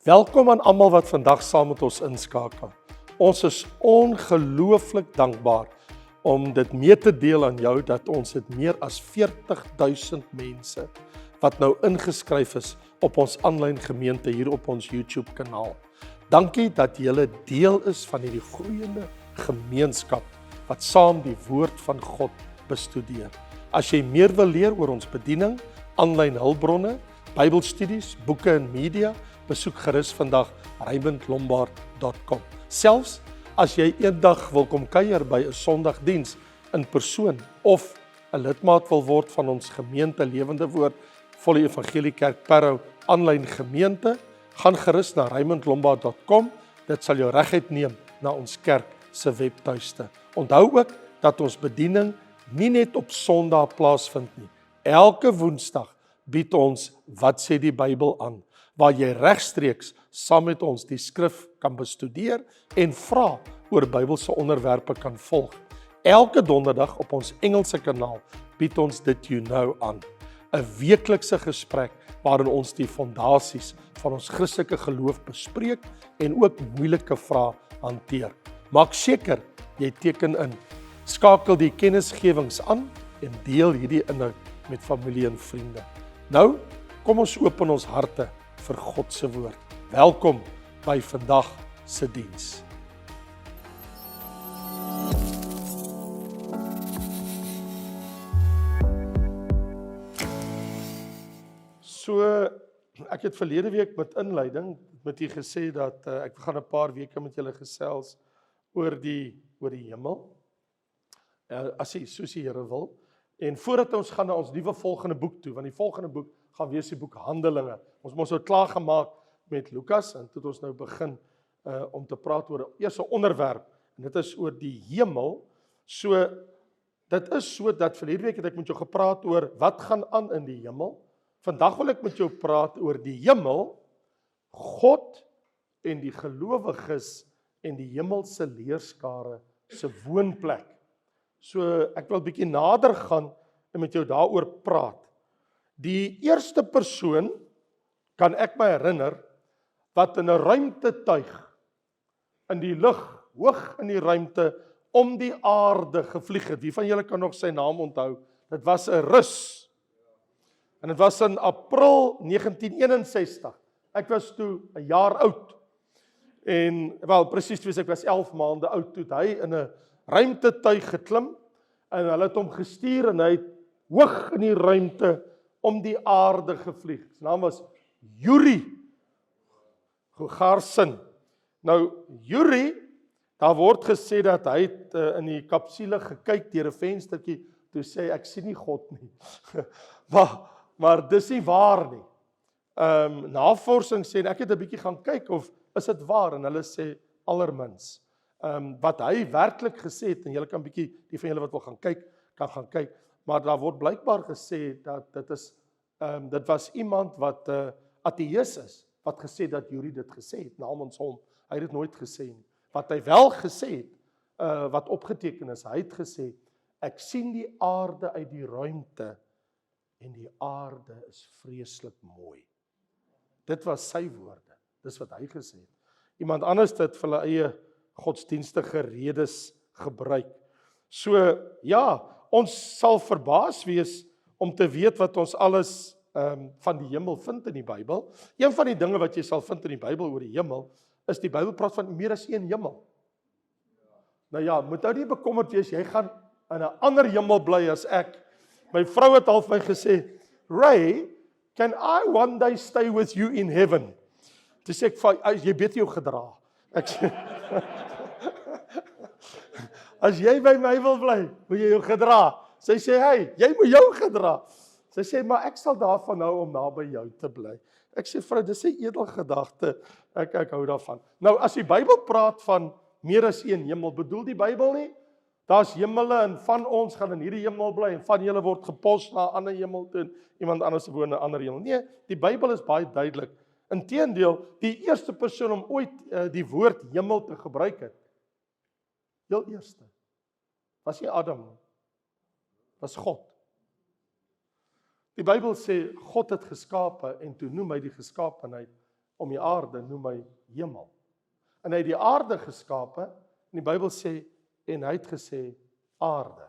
Welkom aan almal wat vandag saam met ons inskakel. Ons is ongelooflik dankbaar om dit mee te deel aan jou dat ons het meer as 40,000 mense wat nou ingeskryf is op ons aanlyn gemeente hier op ons YouTube kanaal. Dankie dat julle deel is van hierdie groeiende gemeenskap wat saam die woord van God bestudeer. As jy meer wil leer oor ons bediening, aanlyn hulpbronne, Bybelstudies, boeke en media, besoek gerus vandag raymondlombard.com. Selfs as jy eendag wil kom kuier by 'n Sondagdiens in persoon of 'n lidmaat wil word van ons gemeente Lewende Woord, Volle Evangelie Kerk Parow aanlyn gemeente, gaan gerus na raymondlombard.com. Dit sal jou reguit neem na ons kerk se webtuiste. Onthou ook dat ons bediening nie net op Sondag plaasvind nie. Elke Woensdag bied ons Wat sê die Bybel aan, waar jy regstreeks saam met ons die skrif kan bestudeer en vra oor Bybelse onderwerpe kan volg. Elke donderdag op ons Engelse kanaal bied ons Dit You Know aan, 'n weeklikse gesprek waarin ons die fondasies van ons Christelike geloof bespreek en ook moeilike vrae hanteer. Maak seker jy teken in. Skakel die kennisgewings aan en deel hierdie inhoud met familie en vriende. Nou, kom ons open ons harte vir God se woord. Welkom by vandag se diens. So, ek het verlede week met inleiding met u gesê dat ek gaan 'n paar weke met julle gesels oor die hemel. As jy soos die Here wil. En voordat ons gaan na ons nuwe volgende boek toe, want die volgende boek gaan wees die boek Handelinge. Ons moes nou klaar gemaak met Lukas en toe het ons nou begin om te praat oor eers 'n onderwerp en dit is oor die hemel. So dit is so dat verlede week het ek met jou gepraat oor wat gaan aan in die hemel. Vandag wil ek met jou praat oor die hemel, God en die gelowiges en die hemelse leerskare se woonplek. So ek wil 'n bietjie nader gaan en met jou daaroor praat. Die eerste persoon, kan ek my herinner, wat in 'n ruimtetuig in die lug, hoog in die ruimte, om die aarde gevlieg het. Wie van julle kan nog sy naam onthou? Dit was 'n Rus. En dit was in April 1961. Ek was toe 'n jaar oud. En wel presies wees ek was 11 maande oud toe hy in 'n ruimtetuig geklim en hulle het hom gestuur en hy het hoog in die ruimte om die aarde gevlieg. Sy naam was Yuri Gagarin. Nou Yuri, daar word gesê dat hy het in die kapsule gekyk deur 'n venstertjie, toe sê ek sien nie God nie. maar dis nie waar nie. Navorsing sê, en ek het 'n bietjie gaan kyk of is dit waar, en hulle sê allermins. Wat hy werklik gesê het, en julle kan bietjie, die van julle wat wil gaan kyk, kan gaan kyk, maar daar word blykbaar gesê dat dit was iemand wat ateïs is, wat gesê dat Yuri dit gesê het, namens hom. Hy het dit nooit gesê nie. Wat hy wel gesê het, wat opgeteken is, hy het gesê, ek sien die aarde uit die ruimte, en die aarde is vreeslik mooi. Dit was sy woorde, dis wat hy gesê het. Iemand anders het vir hulle eie godsdienstige redes gebruik. So, ja, ons sal verbaas wees om te weet wat ons alles van die hemel vind in die Bybel. Een van die dinge wat jy sal vind in die Bybel oor die hemel, is die Bybel praat van meer as een hemel. Nou ja, moet nou nie bekommerd wees, jy gaan in 'n ander hemel bly as ek. My vrou het al vir my gesê, Ray, can I one day stay with you in heaven? Toe sê ek, jy beter jou gedra. Ek sê, as jy by my wil bly, moet jy jou gedra. Sy sê, hey, jy moet jou gedra. Sy sê, maar ek sal daarvan hou om naby jou te bly. Ek sê, vrou, dis 'n edel gedagte. Ek hou daarvan. Nou, as die Bybel praat van meer as een hemel, bedoel die Bybel nie, daar's hemele en van ons gaan in hierdie hemel bly en van julle word gepos na 'n ander hemel toe en iemand anders woon in 'n ander hemel. Nee, die Bybel is baie duidelik. Inteendeel, die eerste persoon om ooit die woord hemel te gebruik het, heel eerste, was nie Adam nie, was God. Die Bybel sê God het geskape en toe noem hy die geskaapenheid om die aarde noem hy hemel. En hy het die aarde geskape, en die Bybel sê, en hy het gesê, aarde.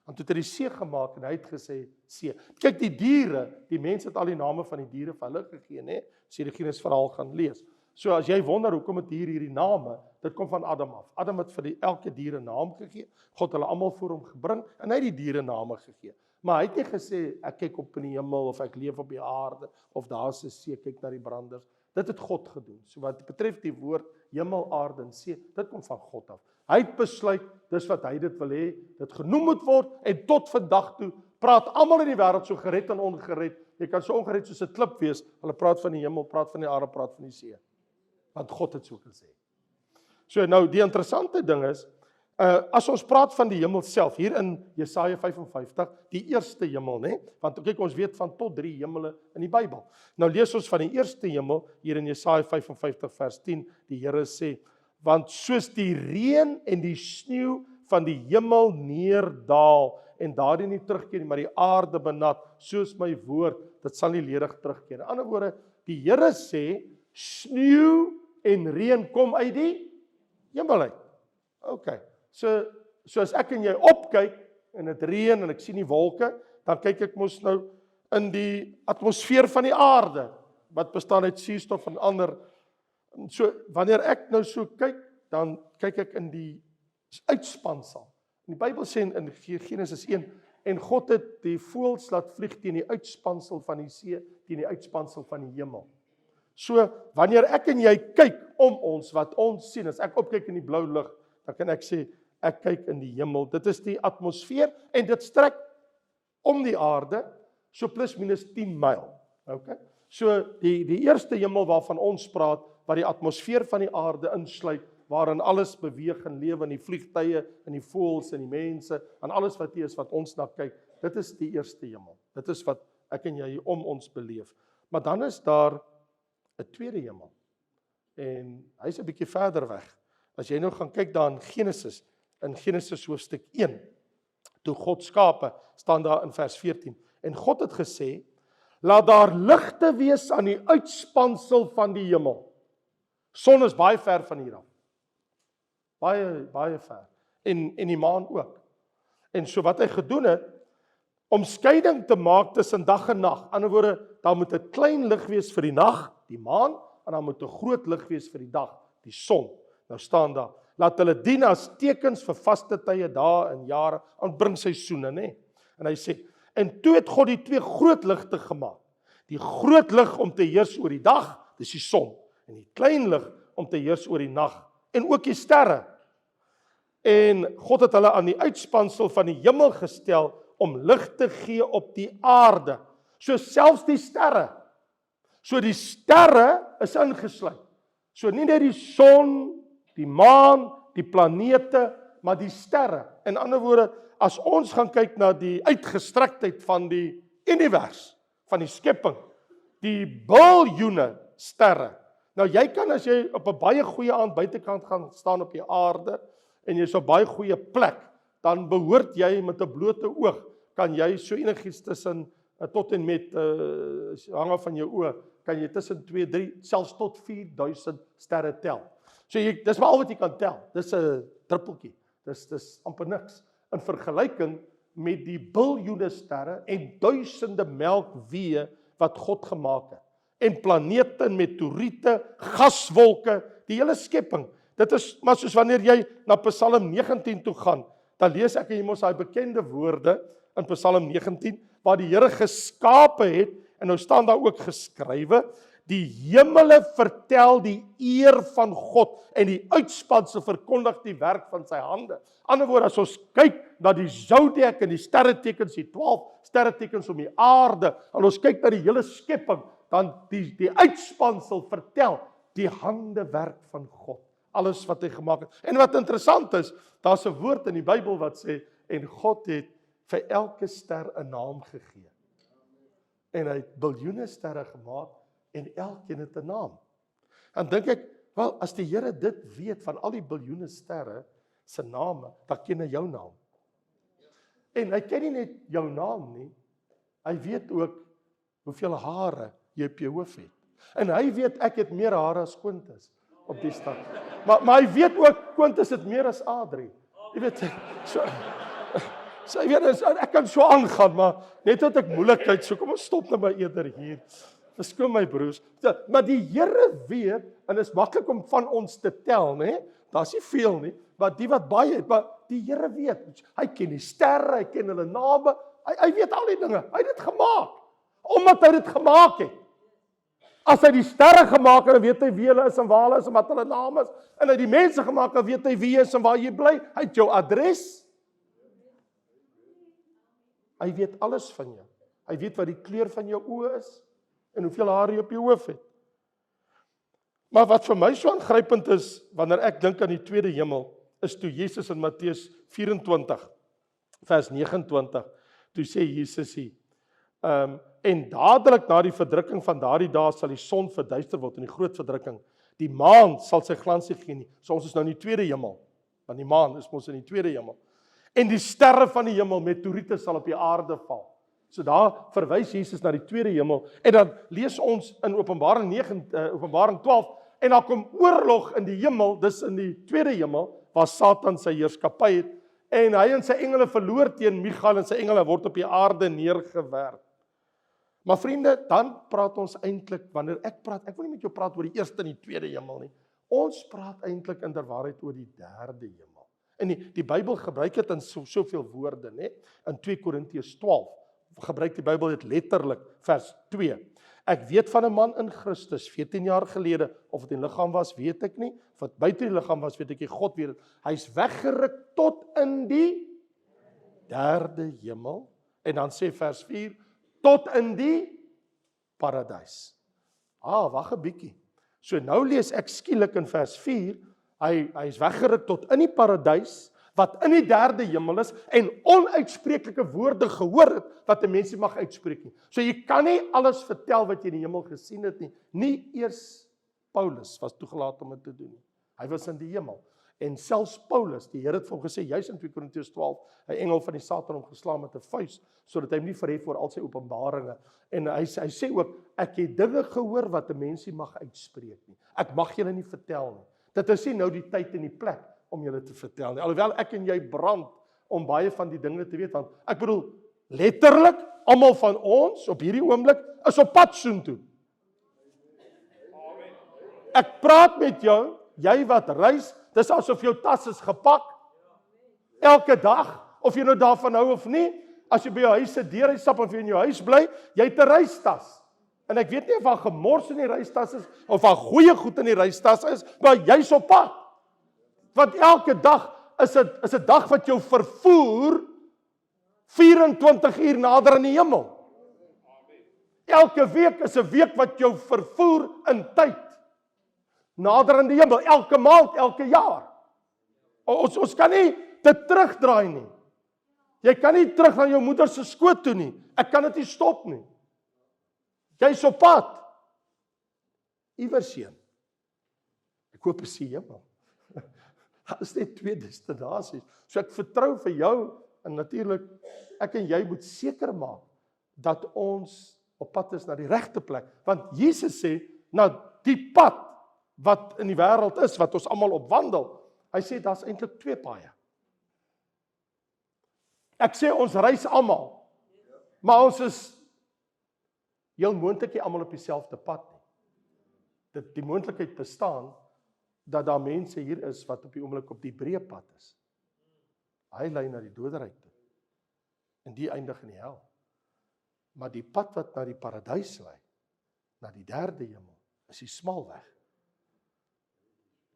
En toe het hy die see gemaak, en hy het gesê, see. Kyk, die diere, die mense het al die name van die diere vir hulle gegee, né? As jy die Genesis verhaal gaan lees. So as jy wonder, hoekom het hierdie name, dit kom van Adam af. Adam het vir elke dier 'n naam gegee, God hulle almal voor hom gebring, en hy het die diere name gegee. Maar hy het nie gesê, ek kyk op in die hemel, of ek leef op die aarde, of daar's 'n see, kyk na die branders. Dit het God gedoen. So wat betref die woord hemel, aarde en see, dit kom van God af. Hy het besluit, dis wat hy dit wil hê, dit genoem moet word, en tot vandag toe, praat almal in die wêreld so gered en ongered. Jy kan so ongered soos 'n klip wees, hulle praat van die hemel, praat van die aarde, praat van die see. Want God het so gesê. So nou, die interessante ding is, as ons praat van die hemel self, hier in Jesaja 55, die eerste hemel, né? Want kyk, ons weet van tot 3 hemele in die Bybel. Nou lees ons van die eerste hemel, hier in Jesaja 55 vers 10, die Here sê, want soos die reën en die sneeu van die hemel neerdaal, en daardie nie terugkeer nie, maar die aarde benat, soos my woord, dit sal nie ledig terugkeer. In ander woorde, die Here sê, sneeu en reën kom uit die hemel uit. Okay. So as ek en jy opkyk, en dit reën, en ek sien die wolke, dan kyk ek mos nou in die atmosfeer van die aarde, wat bestaan uit suurstof en ander. So, wanneer ek nou so kyk, dan kyk ek in die uitspansel. Die Bybel sê in Genesis 1, en God het die voëls laat vlieg teen die uitspansel van die see, teen die uitspansel van die hemel. So, wanneer ek en jy kyk om ons, wat ons sien, as ek opkyk in die blou lug, dan kan ek sê, ek kyk in die hemel. Dit is die atmosfeer, en dit strek om die aarde, so plus minus 10 myl. Okay? So, die eerste hemel waarvan ons praat, wat die atmosfeer van die aarde insluit, waarin alles beweeg en lewe, en die vliegtye, en die voëls, en die mense, en alles wat hier is, wat ons na kyk, dit is die eerste hemel. Dit is wat ek en jy om ons beleef. Maar dan is daar 'n tweede hemel, en hy is 'n bietjie verder weg. As jy nou gaan kyk daar in Genesis hoofstuk 1, toe God skape, staan daar in vers 14, en God het gesê, laat daar ligte wees aan die uitspansel van die hemel. Son is baie ver van hier af. Baie ver. En die maan ook. En so wat hy gedoen het, om skeiding te maak tussen dag en nag. Aan die ander woorde, daar moet 'n klein lig wees vir die nag, die maan, en dan moet 'n groot lig wees vir die dag, die son. Nou staan daar, laat hulle dien as tekens vir vaste tye, dae en jare, en bring seisoene, né? En hy sê, en toe het God die 2 groot ligte gemaak. Die groot lig om te heers oor die dag, dis die son, en die klein lig om te heers oor die nag, en ook die sterre. En God het hulle aan die uitspansel van die hemel gestel, om lig te gee op die aarde, so selfs die sterre. So die sterre is ingesluit. So nie net die son, die maan, die planete, maar die sterre. In ander woorde, as ons gaan kyk na die uitgestrektheid van die univers, van die skepping, die biljoene sterre. Nou jy kan, as jy op 'n baie goeie aand buitekant gaan staan op die aarde, en jy is op baie goeie plek, dan behoort jy met 'n blote oog, kan jy so enigiets tussen, tot en met, hang af van jou oë, kan jy tussen 2, 3, selfs tot 4000 sterre tel. So dis maar al wat jy kan tel, dis 'n druppeltjie, dis amper niks, in vergelyking met die biljoene sterre, en duisende melkweë, wat God gemaak het, en planete, meteoriete, gaswolke, die hele skepping. Dit is maar soos wanneer jy na Psalm 19 toe gaan, dan lees ek en jy mos daai bekende woorde in Psalm 19, waar die Here geskape het, en nou staan daar ook geskrywe, die hemele vertel die eer van God, en die uitspansel verkondig die werk van sy hande. Ander woorde, as ons kyk na die zodiac en die sterretekens, die 12 sterretekens om die aarde, en ons kyk na die hele skepping, dan die uitspansel vertel die handewerk van God. Alles wat hy gemaak het. En wat interessant is, daar's 'n woord in die Bybel wat sê, en God het vir elke ster 'n naam gegee. En hy het biljoene sterre gemaak, en elkeen het 'n naam. Dan dink ek, wel, as die Here dit weet, van al die biljoene sterre se name, dan ken hy jou naam. En hy ken nie net jou naam nie, hy weet ook hoeveel hare jy op jou hoof het. En hy weet ek het meer hare as Quintus op die stad. Maar hy weet ook Quintus het meer as Adri. Jy weet, so jy weet, ek kan so aangaan, maar net dat ek moeilikheid, so kom ons stop nou maar eerder hier. Verskoon my broers. Maar die Here weet, en is maklik om van ons te tel, né? Daar's nie veel nie, maar die wat baie het, maar die Here weet. Hy ken die sterre, hy ken hulle name, hy weet al die dinge. Hy het dit gemaak, omdat hy dit gemaak het. As hy die sterre gemaak het, dan weet hy wie hulle is en waar hulle is en wat hulle naam is. En hy die mense gemaak het, dan weet hy wie jy is en waar jy bly. Hy het jou adres. Hy weet alles van jou. Hy weet wat die kleur van jou oë is en hoeveel hare jy op jou hoof het. Maar wat vir my so aangrypend is, wanneer ek dink aan die tweede hemel, is toe Jesus in Matteus 24, vers 29, toe sê Jesus hier, en dadelik na die verdrukking van daardie dae sal die son verduister word in die groot verdrukking. Die maan sal sy glans nie gee nie. So ons is nou in die tweede hemel, want die maan is mos in die tweede hemel. En die sterre van die hemel, meteoriete sal op die aarde val. So daar verwys Jesus na die tweede hemel. En dan lees ons in Openbaring 12, en daar kom oorlog in die hemel, dis in die tweede hemel, waar Satan sy heerskappy het, en hy en sy engele verloor teen Michael, en sy engele word op die aarde neergewerp. Maar vriende, dan praat ons eintlik, wanneer ek wil nie met jou praat oor die eerste en die tweede hemel nie. Ons praat eintlik inderwaarheid oor die derde hemel. En die Bybel gebruik dit in soveel woorde, né? In 2 Korintiërs 12 gebruik die Bybel dit letterlik, vers 2. Ek weet van 'n man in Christus, 14 jaar gelede, of dit in liggaam was, weet ek nie, of dit buite die liggaam was, weet ek nie, God weet dit. Hy's weggeruk tot in die derde hemel, en dan sê vers 4, tot in die paradys. Wag 'n bietjie. So nou lees ek skielik in vers 4, hy is weggeruk tot in die paradys, wat in die derde hemel is, en onuitspreeklike woorde gehoor het, wat 'n mens nie mag uitspreek nie. So jy kan nie alles vertel wat jy in die hemel gesien het nie. Nie eers Paulus was toegelaat om dit te doen nie. Hy was in die hemel. En selfs Paulus, die Here het vir hom gesê, juis in 2 Korintiërs 12, 'n engel van die Satan hom geslaan met 'n vuis, sodat hy hom nie verhef voor al sy openbaringe. En hy sê ook, ek het dinge gehoor wat 'n mens nie mag uitspreek nie. Ek mag julle nie vertel nie. Dit is nie nou die tyd en die plek om julle te vertel nie. Alhoewel ek en jy brand om baie van die dinge te weet, want ek bedoel, letterlik, almal van ons op hierdie oomblik is op pad soontoe. Ek praat met jou, jy wat reis, dis asof jou tas is gepak, elke dag, of jy nou daarvan hou of nie, as jy by jou huis se deur uitstap of jy in jou huis bly, jy het 'n reistas. En ek weet nie of daar gemors in die reistas is, of daar goeie goed in die reistas is, maar jy's op pad. Want elke dag is 'n dag wat jou vervoer 24 uur nader aan die hemel. Elke week is 'n week wat jou vervoer in tyd nader aan die hemel, elke maand, elke jaar. Ons kan nie dit terugdraai nie. Jy kan nie terug na jou moeder se skoot toe nie. Ek kan dit nie stop nie. Jy's op pad. Iewers heen. Ek hoop is die hemel. Daar is net 2 destinasies. So ek vertrou vir jou, en natuurlik, ek en jy moet seker maak, dat ons op pad is na die regte plek. Want Jesus sê, na die pad, wat in die wêreld is, wat ons almal op wandel, hy sê, daar's eintlik 2 paaie. Ek sê, ons reis almal, maar ons is heel moontlik nie almal op dieselfde pad nie. Die moontlikheid bestaan, dat daar mense hier is, wat op die oomblik op die breë pad is. Hy lei na die doderyk toe, en die eindig in die hel. Maar die pad wat na die paradys lei, na die derde hemel, is die smal weg.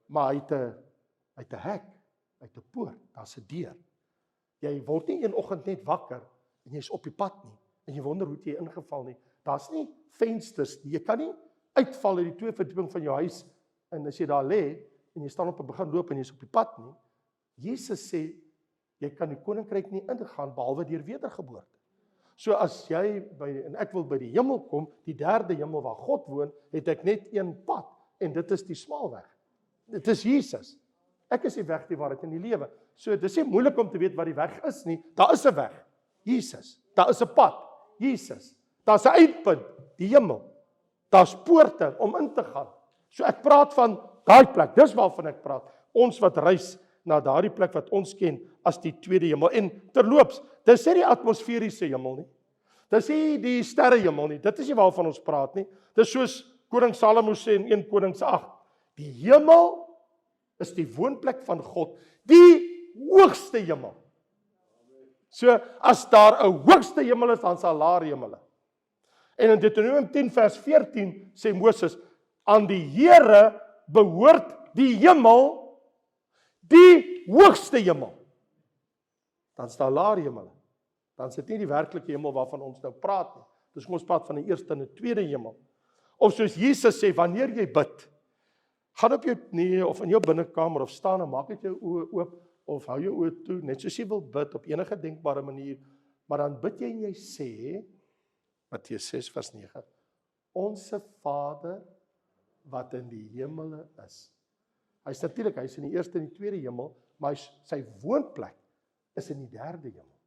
Maar hy het 'n hek, hy het 'n poort, daar's 'n deur. Jy word nie een oggend net wakker, en jy's op die pad nie, en jy wonder hoe jy ingeval nie. Daar's nie vensters nie, jy kan nie uitval uit die 2 verdieping van jou huis, en as jy daar lê, en jy staan op en begin loop, en jy's op die pad nie, Jesus sê, jy kan die koninkryk nie ingaan, behalwe deur wedergeboorte. So as jy, en ek wil by die hemel kom, die derde hemel waar God woon, het ek net een pad, en dit is die smaalweg. Dit is Jesus. Ek is die weg, die waarheid en die lewe. So dit is nie moeilik om te weet wat die weg is nie. Daar is 'n weg, Jesus. Daar is 'n pad, Jesus. Daar's 'n uitpunt, die hemel. Daar's poorte om in te gaan. So ek praat van daai plek, dis waarvan ek praat. Ons wat reis na daardie plek wat ons ken as die tweede hemel. En terloops, dis nie die atmosferiese hemel nie. Dis nie die sterrehemel nie. Dit is nie waarvan ons praat nie. Dis soos koning Salomo sê in 1 Konings 8. Die hemel is die woonplek van God, die hoogste hemel. So as daar 'n hoogste hemel is, dan sal laer hemele. En in Deuteronomium 10 vers 14 sê Moses, aan die Here behoort die hemel, die hoogste hemel. Dan is daar laer hemele. Dan is dit nie die werklike hemel waarvan ons nou praat nie. Dis ons praat van die eerste en die tweede hemel. Of soos Jesus sê, wanneer jy bid, gaan op jou knieë of in jou binnekamer of staan en maak net jou oë oop of hou jou oë toe, net soos jy wil bid op enige denkbare manier, maar dan bid jy en jy sê, Matteus 6 vers 9, Onse Vader wat in die hemele is. Hy's natuurlik, hy's in die eerste en die tweede hemel, maar sy woonplek is in die derde hemel,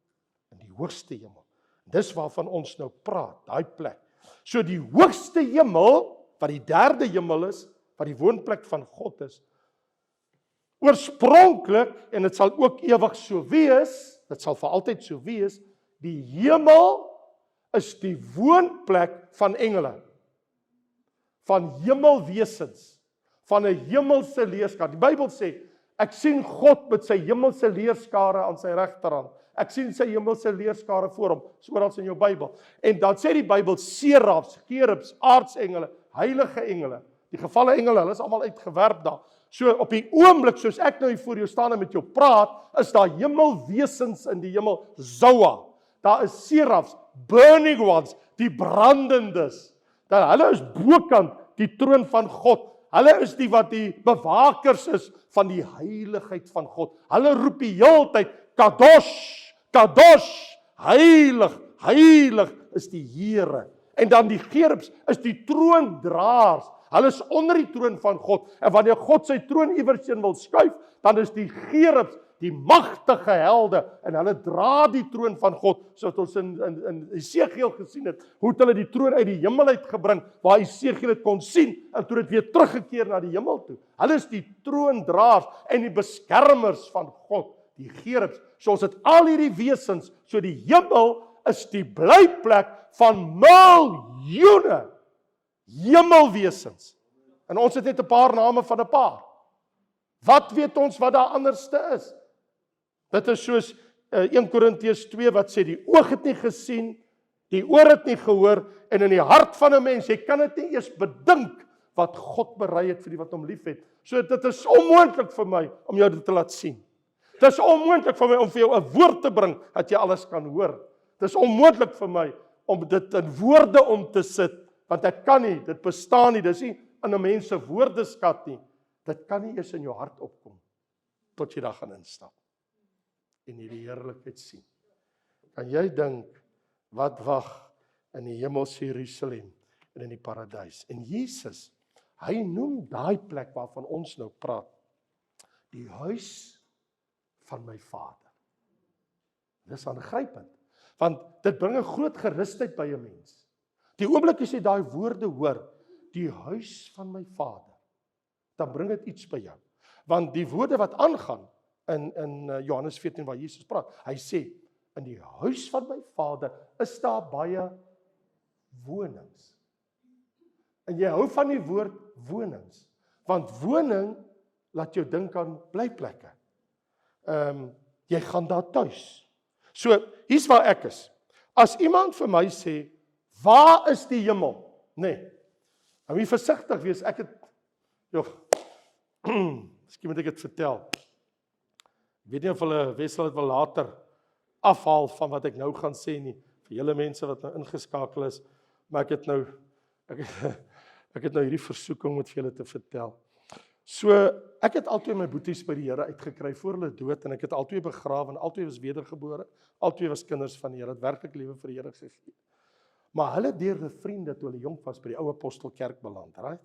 in die hoogste hemel. Dis waarvan ons nou praat, daai plek. So die hoogste hemel, wat die derde hemel is, wat die woonplek van God is, oorspronklik, en dit sal ook ewig so wees, dit sal vir altyd so wees, die hemel is die woonplek van engele, van hemelwesens, van 'n hemelse leerskare. Die Bybel sê, ek sien God met sy hemelse leerskare aan sy regterhand. Ek sien sy hemelse leerskare voor hom, so oral in jou Bybel. En dan sê die Bybel, serafs, cherubs, aardsengele, heilige engele, die gevalle engele, hulle is almal uitgewerp daar. So op die oomblik, soos ek nou hier voor jou staan en met jou praat, is daar hemelwesens in die hemel, Zoa. Daar is serafs, burning ones, die brandendes. Dan hulle is bokant die troon van God. Hulle is die wat die bewakers is van die heiligheid van God. Hulle roep die heeltyd, Kadosh, Kadosh, heilig, heilig is die Here. En dan die cherubs is die troondraers. Hulle is onder die troon van God. En wanneer God sy troon iewers heen wil skuif, dan is die cherubs die magtige helde, en hulle dra die troon van God, soos ons in Esegiel gesien het, hoe het hulle die troon uit die hemel uitgebring, waar Esegiel het kon sien, en toe het weer teruggekeer na die hemel toe. Hulle is die troondraers en die beskermers van God, die cherubs, soos dit al hierdie wesens, so die hemel is die blyplek van miljoene hemelwesens. En ons het net 'n paar name van 'n paar. Wat weet ons wat daar anderste is? Dit is soos 1 Korintiërs 2 wat sê, die oog het nie gesien, die oor het nie gehoor, en in die hart van 'n mens, jy kan dit nie eers bedink, wat God berei het vir die wat hom lief het. So dit is onmoontlik vir my, om jou dit te laat sien. Dit is onmoontlik vir my, om vir jou 'n woord te bring, dat jy alles kan hoor. Dit is onmoontlik vir my, om dit in woorde om te sit, want ek kan nie, dit bestaan nie, dit is nie in 'n mens se woordeskat nie. Dit kan nie eers in jou hart opkom, tot jy daar gaan instap, en hierdie heerlikheid sien. Kan jy dink, wat wag in die hemelse Jerusalem, en in die paradys? En Jesus, hy noem daai plek waarvan ons nou praat, die huis van my Vader. Dis aangrypend, want dit bring 'n groot gerusheid by 'n mens. Die oomblik as jy daai woorde hoor, die huis van my Vader, dan bring dit iets by jou. Want die woorde wat aangaan in Johannes 14 waar Jesus praat, hy sê, in die huis van my Vader is daar baie wonings. En jy hou van die woord wonings, want woning laat jou dink aan blyplekke. Jy gaan daar tuis. So, hier's waar ek is. As iemand vir my sê, waar is die hemel? Nee, nou moet jy versigtig wees, ek het, miskien moet ek dit vertel. Ek weet nie of hulle Wessel het wel later afhaal van wat ek nou gaan sê nie, vir julle mense wat nou ingeskakel is, maar ek het nou hierdie versoeking om dit vir julle te vertel. So, ek het altyd my boeties by die Here uitgekry voor hulle dood, en ek het altyd begrawe, en altyd was wedergebore, altyd was kinders van die Here, het werklik lewe vir die Here gegee. Maar hulle deur die vriende, toe hulle jonk was, by die ou apostelkerk beland, right?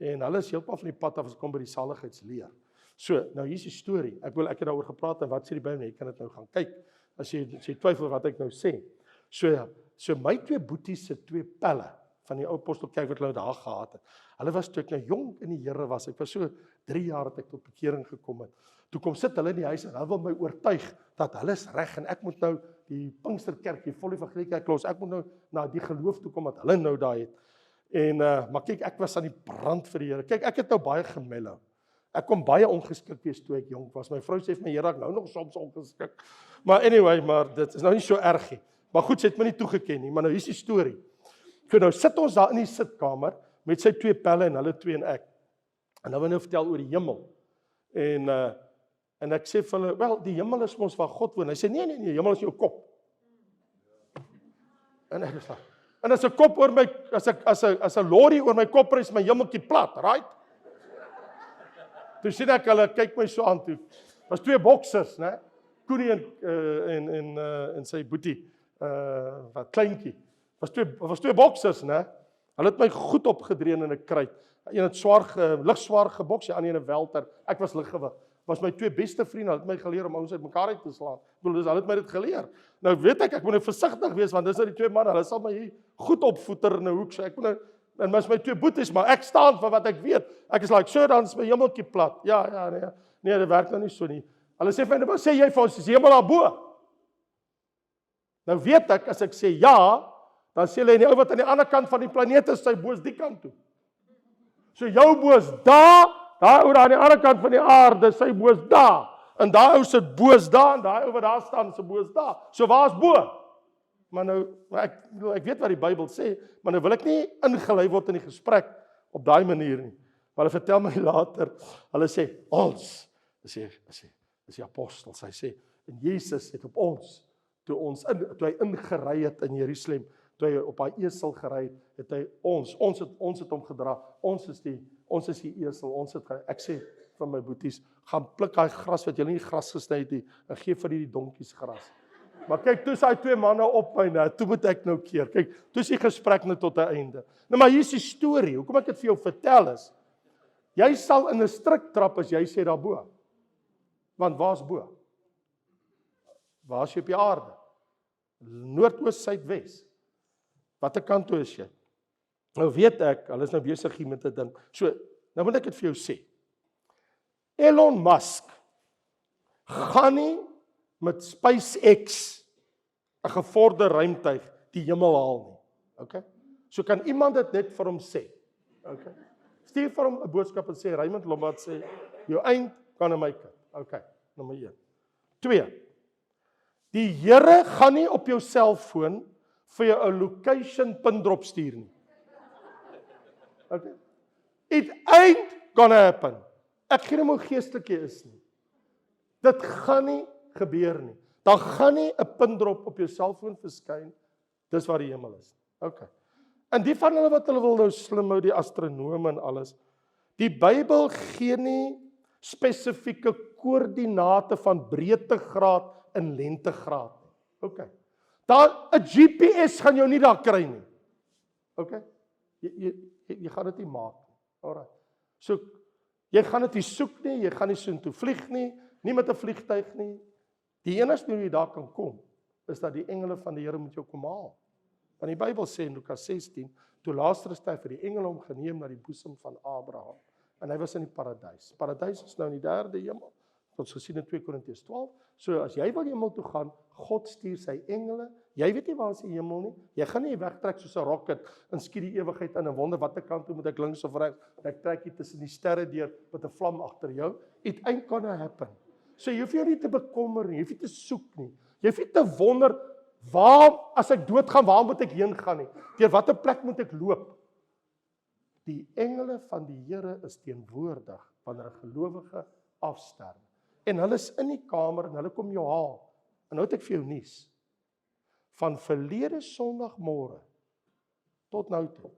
En hulle is heeltemal van die pad af as kom by die saligheidsleer. So, nou hier is die storie. Ek het daaroor gepraat, en wat sê die Bybel? Jy kan dit nou gaan kyk, as jy twyfel wat ek nou sê. So my twee boeties se twee pelle van die ou Apostelkerk wat hulle daar gehad het. Hulle was toe ek nou jong in die Here was, ek was so 3 jaar het ek tot bekering gekom het. Toe kom sit hulle in die huis en hulle wil my oortuig dat hulle is reg en ek moet nou die Pinksterkerk, die volle evangeliekerk los, ek moet nou na die geloof toe kom wat hulle nou daar het. En maar kyk, ek was aan die brand vir die Here. Kyk, ek het nou baie gemellow. Ek kom baie ongeskik wees toe ek jonk was. My vrou sê vir my, Here, ek nou nog soms ongeskik. Maar anyway, maar dit is nou nie so erg nie. Maar goed, sy het my nie toegeken nie, maar nou hier is die storie. Goed, nou sit ons daar in die sitkamer met sy 2 pelle en hulle 2 en ek. En dan wil nou vertel oor die hemel. En ek sê vir hulle, wel, die hemel is ons waar God woon. Hy sê, nee, die hemel is jou kop. En ek sê, en as 'n kop oor my, as 'n lorry oor my kop is my hemeltjie plat, right? Toe sien ek hulle kyk my so aan toe. Was 2 boksers, né? Koenie en sy boetie, wat kleintjie. Was twee boksers, né? Hulle het my goed opgedreun in 'n kruit. Een het ligswaar geboks, die ander 'n welter. Ek was liggewig. Was my 2 beste vriende, hulle het my geleer om ouens uit mekaar uit te slaan. Ek bedoel, hulle het my dit geleer. Nou weet ek moet nou versigtig wees want dis nou die 2 manne, hulle sal my hier goed opvoeter in 'n hoek. So ek moet nou, en mis my 2 boeties, maar ek staan vir wat ek weet. Ek is like, so dan is my hemeltjie plat. Ja, nee, dit werk nou nie so nie. Hulle sê vir my, wat sê jy vir ons, is die hemel daarbo? Nou weet ek, as ek sê ja, dan sê hulle, die ou wat aan die ander kant van die planeet is, sy boos die kant toe. So jou boos daar ou aan die ander kant van die aarde, sy boos daar. En daai ou sit boos daar, en daai ou wat daar staan, sy boos daar. So waar is bo? Maar nou, ek weet wat die Bybel sê, maar nou wil ek nie ingelei word in die gesprek op daai manier nie. Maar hulle vertel my later, hulle sê, ons, is die apostels, hy sê, en Jesus het op ons, toe hy ingery het in Jerusalem, toe hy op daai esel gery het hy ons het hom gedra, ons is die esel, ons het gery. Ek sê vir my boeties, gaan pluk daai gras wat julle nie gras gesny het nie, en gee vir die donkies gras. Maar kyk, toe is daai 2 manne op my nou, toe moet ek nou keer. Kyk, toe is die gesprek nou tot 'n einde. Nou maar hier is die storie, hoekom ek dit vir jou vertel is, jy sal in 'n struik trap as jy sê daarbo. Want waar's bo? Waar is jy op die aarde? Noordoos, suidwes. Watter kant toe is jy? Nou weet ek, hulle is nou besig hier met 'n ding. So, nou moet ek dit vir jou sê. Elon Musk gaan nie met SpaceX 'n gevorderde ruimtuig die hemel haal nie. Okay? So kan iemand dit net vir hom sê. Okay? Stuur vir hom 'n boodskap en sê, Raymond Lombard sê, jou eind kan in my kind. Okay, nommer 1. 2. Die Here gaan nie op jou selfoon vir jou 'n location pindrop stuur nie. Okay. It ain't gonna happen. Ek gee nie hoe geestelik jy is nie. Dit gaan nie gebeur nie. Daar gaan nie 'n pindrop op jou selfoon verskyn. Dis waar die hemel is. Okay. En die van hulle wat hulle wil nou slim hou, die astronome en alles. Die Bybel gee nie spesifieke koördinate van breedtegraad en lentegraad nie. Okay. Daar 'n GPS gaan jou nie daar kry nie. Okay? Jy gaan dit nie maak nie. Alright. So jy gaan dit nie soek nie, jy gaan nie soontoe vlieg nie met 'n vliegtuig nie. Die enigste hoe jy daar kan kom, is dat die engele van die Here moet jou kom haal. Want die Bybel sê in Lukas 16, toe Lazarus sterf, het die engele hom geneem na die boesem van Abraham. En hy was in die paradys. Paradys is nou in die 3de hemel. Ons gesien in 2 Korintiërs 12. So as jy wil hemel toe gaan, God stuur sy engele. Jy weet nie waar is die hemel nie. Jy gaan nie wegtrek soos 'n rocket en skiet die ewigheid in en wonder watter kant toe moet ek links of regs. Ek trek hier tussen die sterre deur met 'n vlam agter jou. It ain't gonna happen. So jy hoef jou nie te bekommer nie, jy hoef nie te soek nie. Jy hoef nie te wonder waar as ek doodgaan, waar moet ek heen gaan nie? Deur watter plek moet ek loop? Die engele van die Here is teenwoordig wanneer 'n gelowige afsterwe. En hulle is in die kamer en hulle kom jou haal. En nou het ek vir jou nuus. Van verlede Sondagmôre tot nou toe.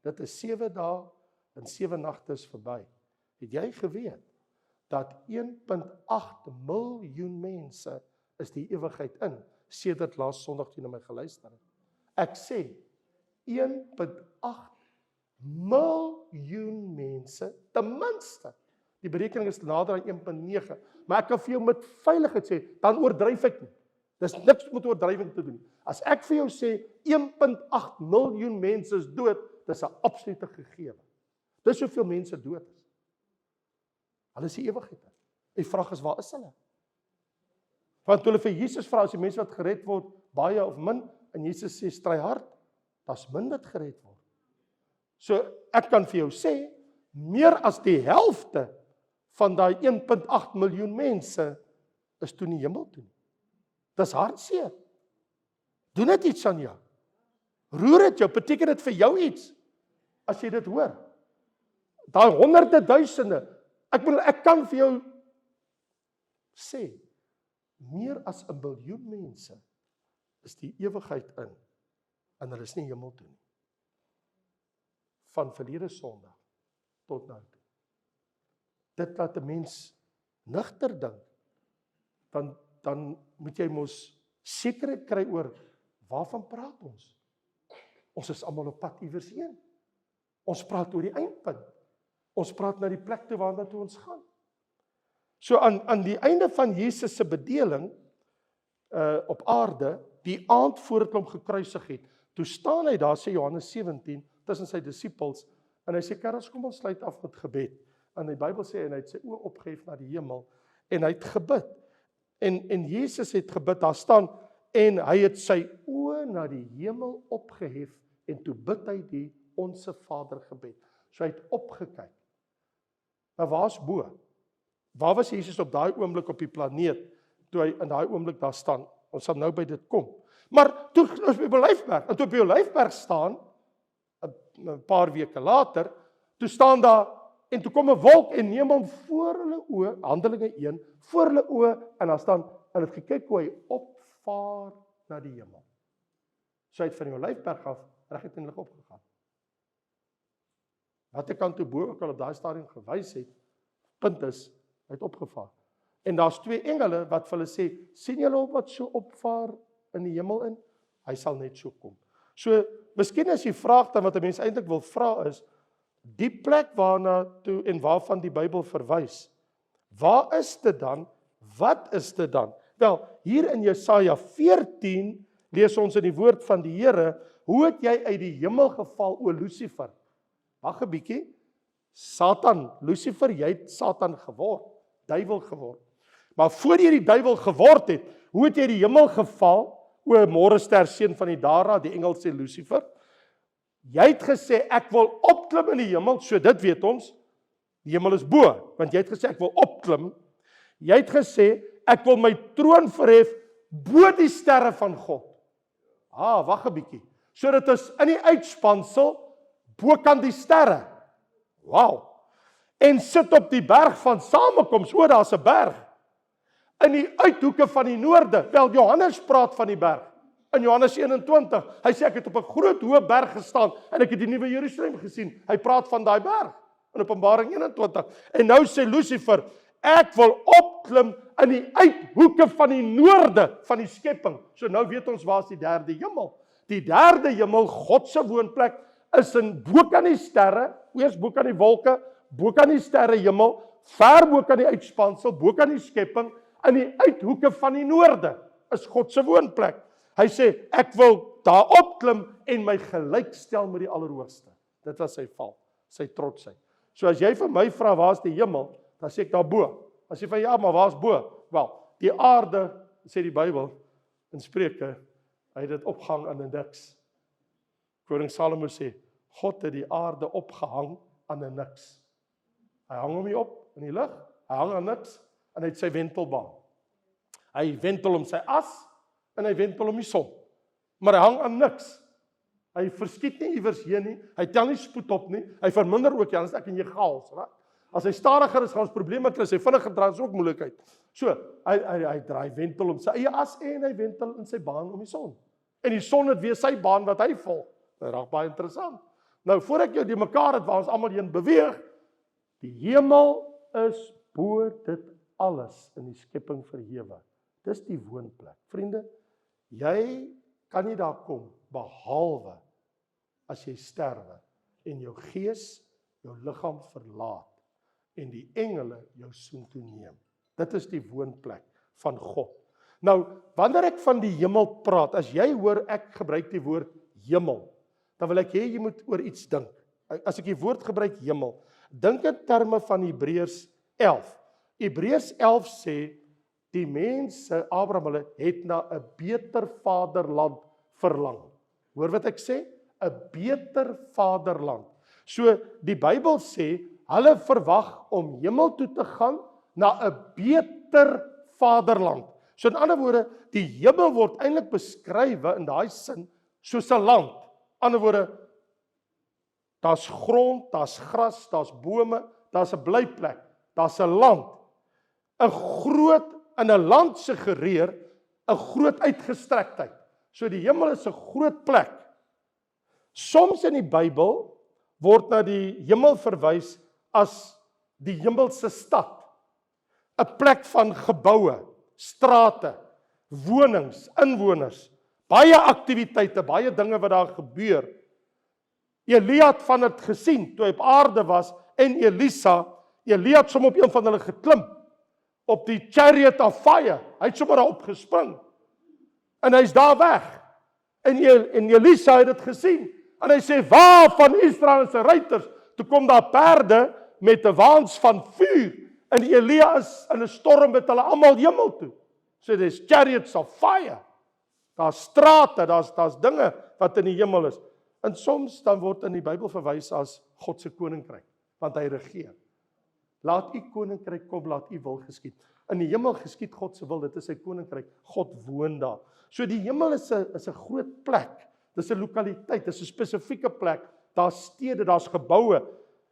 Dit is 7 dae en 7 nagte is verby. Het jy geweet dat 1.8 miljoen mense is die ewigheid in sedert laas Sondag toe na my geluister het? Ek sê 1.8 miljoen mense, ten minste. Die berekening is nader aan 1.9, maar ek kan vir jou met veiligheid sê, dan oordryf ek nie. Dis niks met oordrywing te doen. As ek vir jou sê 1.8 miljoen mense is dood, dis 'n absolute gegewe. Dis hoeveel mense dood is. Hulle is die ewigheid. Die vraag is, waar is hulle? Want toe hulle vir Jesus vra, as die mense wat gered word, baie of min, en Jesus sê, stry hard, daar's min wat gered word. So, ek kan vir jou sê, meer as die helfte van daai 1.8 miljoen mense is toe in die hemel toe. Dis hartseer. Doen dit iets aan jou. Roer dit jou, beteken dit vir jou iets, as jy dit hoor. Daai honderde duisende, ek kan vir jou sê, meer as 1 miljoen mense is die ewigheid in, en hulle is nie hemel toe nie. Van verlede Sondag tot nou toe. Dit laat 'n mens nigter dink, dan moet jy mos sekerheid kry oor, waarvan praat ons? Ons is almal op pad iewers heen. Ons praat oor die eindpunt. Ons praat na die plek toe waarna toe ons gaan. So aan die einde van Jesus se bedeling op aarde, die aand voordat hy hom gekruisig het, toe staan hy daar, sê Johannes 17, tussen sy disippels, en hy sê, "Kerels, kom ons sluit af met gebed." En die Bybel sê, en hy het sy oë opgehef na die hemel, en hy het gebid. En Jesus het gebid, daar staan, en hy het sy oë na die hemel opgehef, en toe bid hy die Onse Vader gebed. So hy het opgekyk. Maar waar's bo? Waar was Jesus op daai oomblik op die planeet, toe hy in daai oomblik daar staan? Ons sal nou by dit kom. Maar toe ons by Olyfberg, en toe op die Olyfberg staan, 'n paar weke later, toe staan daar, en toe kom 'n wolk en neem hom voor hulle oë, Handelinge 1, voor hulle oë, en daar staan, en het gekyk hoe hy opvaar na die hemel. So hy het van die Olyfberg af, reguit in die lug opgegaan. Wat ek kan toe bo ook al op daai stadium gewys het, punt is, hy het opgevaar. En daar's 2 engele wat vir hulle sê, sien julle op wat so opvaar in die hemel in? Hy sal net so kom. So, miskien is die vraag dan wat 'n mens eintlik wil vra is, die plek waarna toe en waarvan die Bybel verwys, waar is dit dan? Wat is dit dan? Wel, hier in Jesaja 14 lees ons in die woord van die Here, hoe het jy uit die hemel geval, o Lucifer? Wag 'n bietjie. Satan, Lucifer, jy het Satan geword, duiwel geword. Maar voor jy die duiwel geword het, hoe het jy die hemel geval, o môrester seun van die Dara, die engel sê Lucifer? Jy het gesê, ek wil opklim in die hemel, so dit weet ons, die hemel is bo, want jy het gesê, ek wil opklim. Jy het gesê, ek wil my troon verhef, bo die sterre van God. Wag 'n bietjie. So dit is in die uitspansel, bo kan die sterre. Wow. En sit op die berg van samekoms, daar's 'n berg. In die uithoeke van die noorde, wel Johannes praat van die berg. In Johannes 21, hy sê ek het op 'n groot hoë berg gestaan en ek het die nuwe Jerusalem gesien. Hy praat van daai berg in Openbaring 21. En nou sê Lucifer, ek wil opklim in die uithoeke van die noorde van die skepping. So nou weet ons waar is die derde hemel. Die derde hemel, God se woonplek, is in bo kan die sterre, eers bo kan die wolke, bo kan die sterre hemel, ver bo kan die uitspansel, bo kan die skepping, in die uithoeke van die noorde is God se woonplek. Hy sê, ek wil daar opklim en my gelykstel met die Allerhoogste. Dit was sy val, sy trotsheid. So as jy vir my vra, waar is die hemel, dan sê ek daar bo. As jy van ja, maar waar is bo? Wel, die aarde, sê die Bybel, in Spreuke, hy het dit opgehang aan 'n niks. Koning Salomo sê, God het die aarde opgehang aan 'n niks. Hy hang hom nie op in die lug, hy hang aan niks, en hy het sy wentelbaan. Hy wentel om sy as, en hy wentel om die son. Maar hy hang aan niks. Hy verskiet nie iewers heen nie, hy tel nie spoed op nie, hy verminder ook nie, anders ek en jy chaos, right? As hy stadiger is, gaan ons probleme kry, as hy vinniger draai, is ook moeilikheid. So, hy draai wentel om sy eie as, en hy wentel in sy baan om die son. En die son het weer sy baan wat hy volg. Dit raak baie interessant. Nou, voor ek jou die mekaar het, waar ons almal heen beweeg, die hemel is bo dit alles in die skepping verhewe. Dis die woonplek. Vriende, jy kan nie daar kom, behalwe as jy sterwe, en jou gees, jou liggaam verlaat, en die engele jou soontoe neem. Dit is die woonplek van God. Nou, wanneer ek van die hemel praat, as jy hoor ek gebruik die woord hemel, dan wil ek hê jy moet oor iets dink. As ek die woord gebruik hemel, dink in terme van Hebreërs 11. Hebreërs 11 sê, die mense, Abraham hulle, het na 'n beter vaderland verlang. Hoor wat ek sê? 'n beter vaderland. So, die Bybel sê, hulle verwag om hemel toe te gaan na 'n beter vaderland. So in ander woorde, die hemel word eintlik beskryf in daai sin soos 'n land. Ander woorde, daar's grond, daar's gras, daar's bome, daar's 'n blyplek, daar's 'n land. 'n groot in 'n land suggereer 'n groot uitgestrektheid. So die hemel is 'n groot plek. Soms in die Bybel word na die hemel verwys as die hemelse stad. 'n plek van geboue, strate, wonings, inwoners, baie aktiwiteite, baie dinge wat daar gebeur. Elia het van dit gesien toe hy op aarde was en Elia het sommer op een van hulle geklim op die chariot of fire. Hy het sommer daarop gespring. En hy's daar weg. En Elisa het dit gesien. En hy sê, waar van Israel se ruiters? Toe kom daar perde met 'n waans van vuur. En Elia is in 'n storm met hulle almal hemel toe. So there's chariots of fire. Daar's strate, daar's dinge wat in die hemel is. En soms dan word in die Bybel verwys as God se koninkryk, want hy regeer. Laat u koninkryk kom, laat u wil geskied. In die hemel geskied God se wil, dit is sy koninkryk. God woon daar. So die hemel is 'n groot plek. Dis 'n lokaliteit, dis 'n spesifieke plek. Daar's stede, daar's geboue.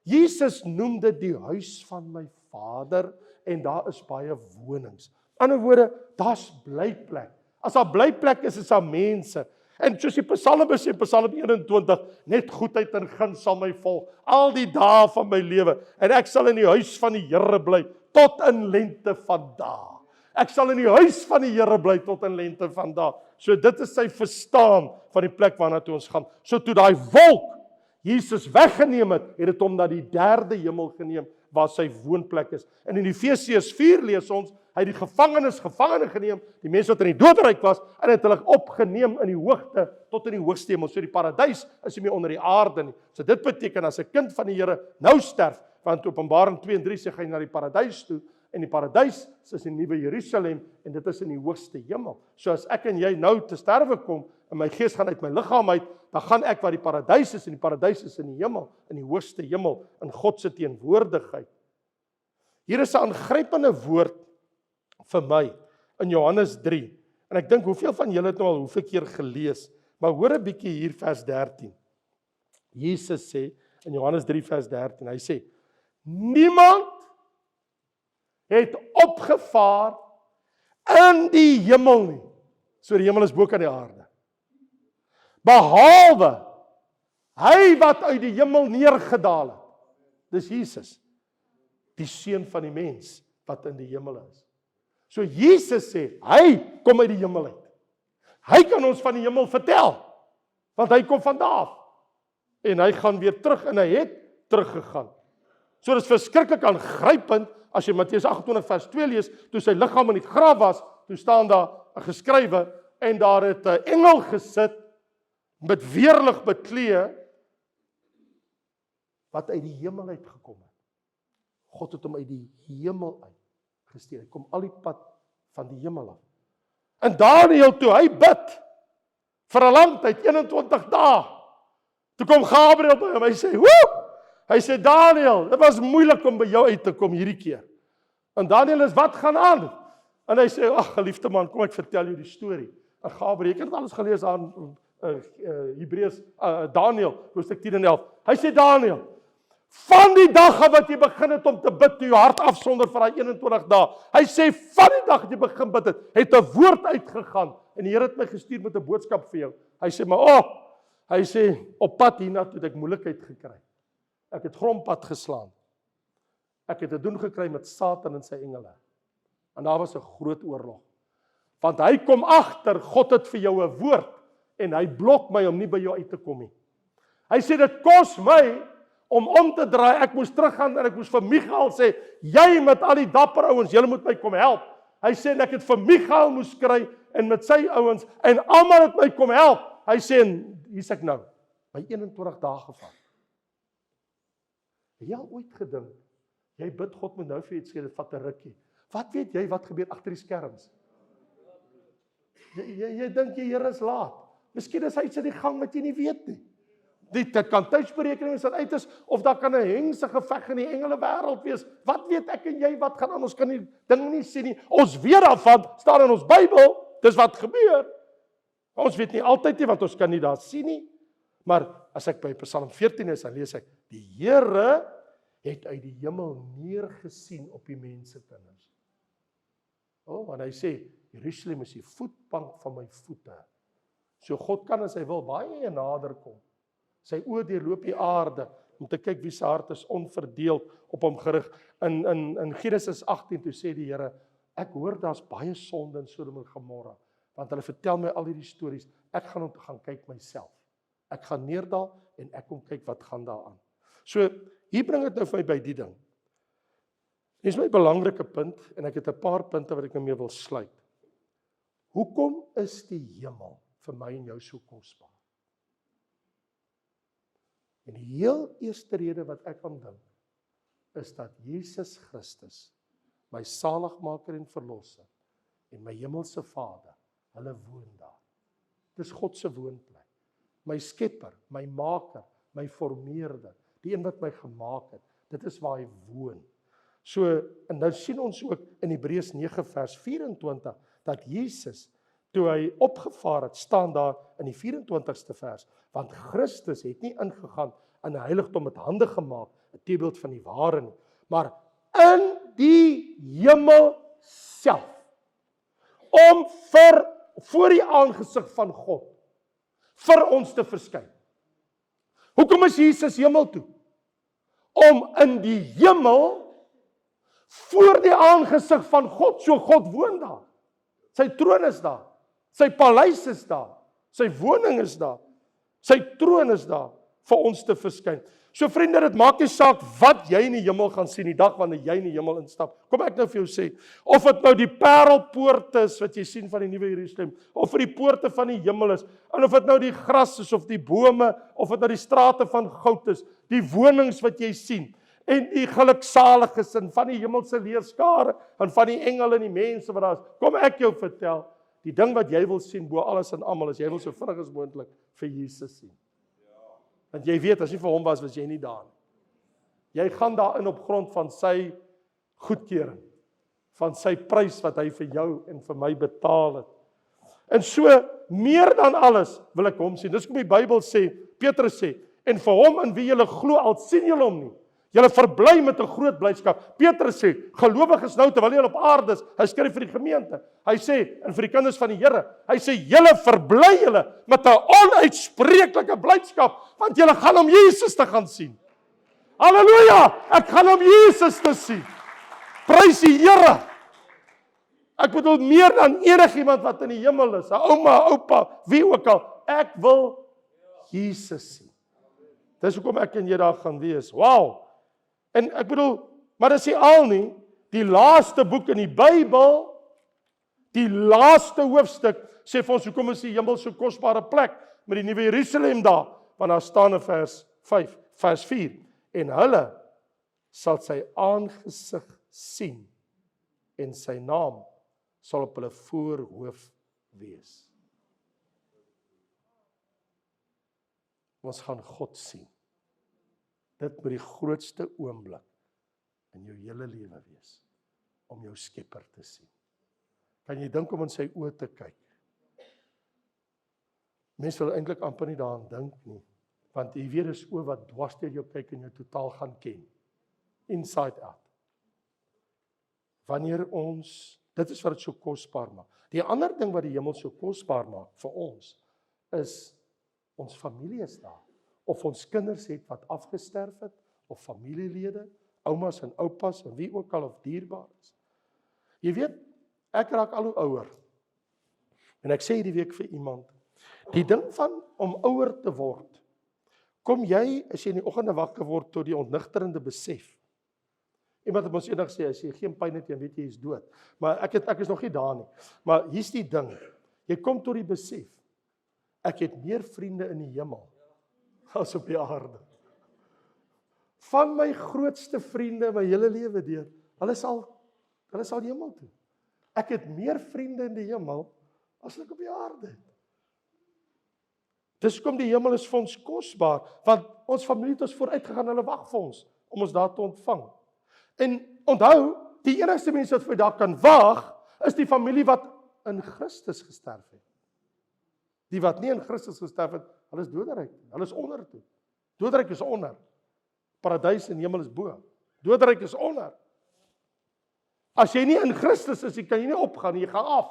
Jesus noem dit die huis van my Vader en daar is baie wonings. In ander woorde, daar's blyplek. As daar blyplek is daar mense. En soos die Psalme sê, Psalm 21, net goedheid en guns sal my volg al die dae van my lewe. En ek sal in die huis van die Here bly tot in lente van dae. Ek sal in die huis van die Here bly tot in lente van dae. So dit is sy verstaan van die plek waarna toe ons gaan. So toe daai wolk Jesus weggeneem het dit hom na die derde hemel geneem waar sy woonplek is. En in Efesiërs 4 lees ons, hy het die gevangene geneem, die mense wat in die doodryk was, en het hulle opgeneem in die hoogte tot in die hoogste hemel. So die paradys is nie meer onder die aarde nie. So dit beteken as 'n kind van die Here nou sterf, want Openbaring 2 en 3 sê hy na die paradys toe, en die paradys is die nuwe Jerusalem en dit is in die hoogste hemel. So as ek en jy nou te sterwe kom en my gees gaan uit my liggaam uit, dan gaan ek waar die paradys is en die paradys is in die hemel, in die hoogste hemel, in God se teenwoordigheid. Hier is 'n aangrypende woord vir my in Johannes 3. En ek dink hoeveel van julle het nou al hoeveel keer gelees, maar hoor 'n bietjie hier vers 13. Jesus sê in Johannes 3 vers 13, hy sê, niemand het opgevaar in die hemel nie. So die hemel is bo kan die aarde. Behalwe hy wat uit die hemel neergedaal het. Dis Jesus, die seun van die mens wat in die hemel is. So Jesus sê, hy kom uit die hemel uit. Hy kan ons van die hemel vertel, want hy kom van daar af. En hy gaan weer terug en hy het teruggegaan. So dit is verskriklik aangrypend as jy Matteus 28 vers 2 lees, toe sy liggaam in die graf was, toe staan daar geskrywe en daar het 'n engel gesit met weerlig beklee wat uit die hemel uit gekom het. God het hom uit die hemel uit gestuur. Hy kom al die pad van die hemel af. En Daniël toe hy bid vir 'n lang tyd, 21 dae. Toe kom Gabriël by hom, hy sê, "Woe!" Hy sê, "Daniël, dit was moeilik om by jou uit te kom hierdie keer." En Daniël is, "Wat gaan aan?" En hy sê, "Ag, geliefde man, kom ek vertel jou die storie." En Gabriël, ek het dit alles gelees aan Hebreërs, Daniël, hoofstuk 10 en 11. Hy sê, "Daniël, van die dag af wat jy begin het om te bid, toe jou hart afsonder vir daai 21 dae. Hy sê, van die dag wat jy begin bid het 'n woord uitgegaan. En die Here het my gestuur met 'n boodskap vir jou." Hy sê, "Maar hy sê, op pad hiernatoe het ek moeilikheid gekry. Ek het grondpad geslaan. Ek het te doen gekry met Satan en sy engele. En daar was 'n groot oorlog. Want hy kom agter, God het vir jou 'n woord, en hy blok my om nie by jou uit te kom nie. Hy sê, dit kos my om te draai, ek moes teruggaan en ek moes vir Michael sê, jy met al die dapper ouens, julle moet my kom help. Hy sê en ek het vir Michael moes kry en met sy ouens en almal het my kom help. Hy sê en hier's ek nou, by 21 dae gevat. Het jy al ooit gedink, jy bid God moet nou vir iets gee, dit vat 'n rukkie. Wat weet jy wat gebeur agter die skerms? Jy dink die Here is laat. Miskien is hy iets in die gang wat jy nie weet nie. Dit kan tydsberekening wat uit is, of daar kan 'n hengse geveg in die engele wêreld wees. Wat weet ek en jy, wat gaan aan? Ons kan die ding nie sien nie. Ons weet daarvan, staan in ons Bybel, dis wat gebeur. Ons weet nie altyd nie, want ons kan nie daar sien nie. Maar as ek by Psalm 14 is, dan lees ek, die Here het uit die hemel neergesien op die mensekinders. Want hy sê, Jerusalem is die voetbank van my voete. So God kan as hy wil baie nader kom. Sy oë deurloop die aarde om te kyk wie se hart is onverdeeld op hom gerig. In Genesis 18 toe sê die Here, ek hoor daar's baie sonde in Sodom en Gomorra, want hulle vertel my al hierdie stories. Ek gaan om te gaan kyk myself. Ek gaan neerdal en ek kom kyk wat gaan daar aan. So hier bring dit nou vir my by die ding. Dit is my belangrike punt en ek het 'n paar punte wat ek nou mee wil sluit. Hoekom is die hemel vir my en jou so kosbaar? En die heel eerste rede wat ek aan dink, is dat Jesus Christus, my saligmaker en verlosser, en my hemelse Vader, hulle woon daar. Dis God se woonplek. My skepper, my maker, my formeerder, die een wat my gemaak het, dit is waar hy woon. So, en nou sien ons ook in Hebreërs 9 vers 24, dat Jesus, toe hy opgevaar het, staan daar in die 24ste vers, want Christus het nie ingegaan in 'n heiligdom met hande gemaak, 'n teebeeld van die ware nie, maar in die hemel self, om voor die aangesig van God, vir ons te verskyn. Hoekom is Jesus hemel toe? Om in die hemel, voor die aangesig van God, so God woon daar. Sy troon is daar, sy paleis is daar, sy woning is daar, sy troon is daar, vir ons te verskyn. So vriende, dit maak nie saak wat jy in die hemel gaan sien, die dag wanneer jy in die hemel instap. Kom ek nou vir jou sê, of dit nou die parelpoorte is, wat jy sien van die Nuwe Jerusalem, of vir die poorte van die hemel is, en of dit nou die gras is, of die bome, of dit nou die strate van goud is, die wonings wat jy sien, en die geluksaliges, en van die hemelse leerskare, en van die engele en die mense wat daar is, kom ek jou vertel, die ding wat jy wil sien, bo alles en almal, is jy wil so vinnig as moontlik vir Jesus sien. Want jy weet, as jy vir hom was jy nie daar nie. Jy gaan daarin op grond van sy goedkeuring, van sy prys wat hy vir jou en vir my betaal het. En so, meer dan alles wil ek hom sien. Dis kom die Bybel sê, Petrus sê, en vir hom in wie julle glo, al sien julle hom nie. Julle verbly met 'n groot blydskap. Petrus sê, gelowiges nou terwyl julle op aarde is, hy skryf vir die gemeente. Hy sê, en vir die kinders van die Here, hy sê, julle verbly julle met 'n onuitspreeklike blydskap, want julle gaan om Jesus te gaan sien. Halleluja! Ek gaan om Jesus te sien. Prys die Here. Ek bedoel meer dan enigiemand wat in die hemel is, 'n ouma, oupa, wie ook al. Ek wil Jesus sien. Dis hoekom ek en jy daar gaan wees. Wow! En ek bedoel, maar dis nie al nie, die laaste boek in die Bybel, die laaste hoofstuk, sê vir ons, hoekom is die hemel so kosbare plek, met die Nuwe Jerusalem daar, want daar staan in vers 5, vers 4, en hulle sal sy aangesig sien, en sy naam sal op hulle voorhoof wees. Ons gaan God sien. Dit moet die grootste oomblik in jou hele lewe wees, om jou skepper te sien. Kan jy dink om in sy oë te kyk? Mense wil eintlik amper nie daaraan dink nie, want jy weet is oë wat dwars deur jou kyk en jou totaal gaan ken. Inside out. Wanneer ons, dit is wat dit so kosbaar maak. Die ander ding wat die hemel so kosbaar maak vir ons, is ons familie is daar. Of ons kinders het wat afgesterf het, of familielede, oumas en oupas, en wie ook al of dierbaar is. Jy weet, ek raak al hoe ouer. En ek sê hierdie week vir iemand, die ding van om ouer te word, kom jy, as jy in die oggende wakker word, tot die ontnigterende besef. Iemand het ons eendag gesê, as jy geen pyn het, dan weet jy is dood. Maar ek is nog nie daar nie. Maar hier's die ding. Jy kom tot die besef, ek het meer vriende in die hemel as op die aarde. Van my grootste vriende my hele lewe deur, hulle sal die hemel toe. Ek het meer vriende in die hemel as ek op die aarde het. Dis hoekom die hemel is vir ons kosbaar, want ons familie het ons vooruit gegaan, hulle wag vir ons om ons daar te ontvang. En onthou, die enigste mense wat vir daar kan wag, is die familie wat in Christus gesterf het. Die wat nie in Christus gesterf het, hulle is doderyk, hulle is onder toe. Doderyk is onder. Paradys en hemel is bo. Doderyk is onder. As jy nie in Christus is, kan jy nie opgaan, jy gaan af.